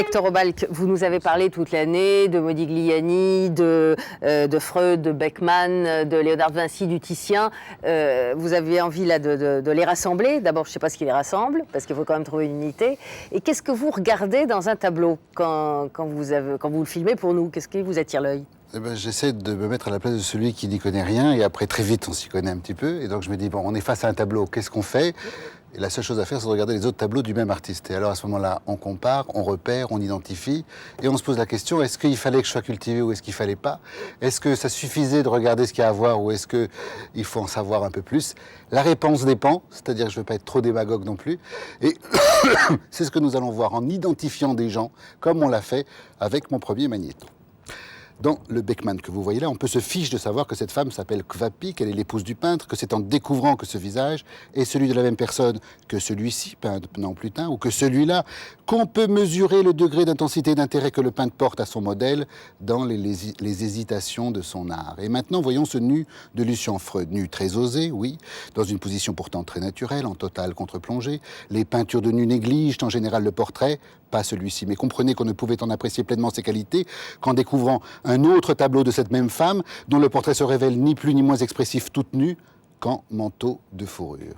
Hector Obalk, vous nous avez parlé toute l'année de Modigliani, de Freud, de Beckmann, de Léonard de Vinci, du Titien. Vous avez envie là de les rassembler. D'abord, je ne sais pas ce qui les rassemble, parce qu'il faut quand même trouver une unité. Et qu'est-ce que vous regardez dans un tableau quand vous le filmez pour nous? Qu'est-ce qui vous attire l'œil? J'essaie de me mettre à la place de celui qui n'y connaît rien, et après très vite on s'y connaît un petit peu, et donc je me dis, bon, on est face à un tableau, qu'est-ce qu'on fait? Et la seule chose à faire, c'est de regarder les autres tableaux du même artiste. Et alors à ce moment-là, on compare, on repère, on identifie, et on se pose la question, est-ce qu'il fallait que je sois cultivé ou est-ce qu'il fallait pas? Est-ce que ça suffisait de regarder ce qu'il y a à voir ou est-ce qu'il faut en savoir un peu plus? La réponse dépend, c'est-à-dire que je ne veux pas être trop démagogue non plus, et c'est ce que nous allons voir en identifiant des gens, comme on l'a fait avec mon premier magnéto. Dans le Beckmann que vous voyez là, on peut se fiche de savoir que cette femme s'appelle Kvapi, qu'elle est l'épouse du peintre, que c'est en découvrant que ce visage est celui de la même personne que celui-ci, peint non plus teint, ou que celui-là, qu'on peut mesurer le degré d'intensité d'intérêt que le peintre porte à son modèle dans les hésitations de son art. Et maintenant, voyons ce nu de Lucian Freud, nu très osé, oui, dans une position pourtant très naturelle, en totale contre-plongée. Les peintures de nu négligent en général le portrait, pas celui-ci, mais comprenez qu'on ne pouvait en apprécier pleinement ses qualités qu'en découvrant un autre tableau de cette même femme, dont le portrait se révèle ni plus ni moins expressif toute nue qu'en manteau de fourrure.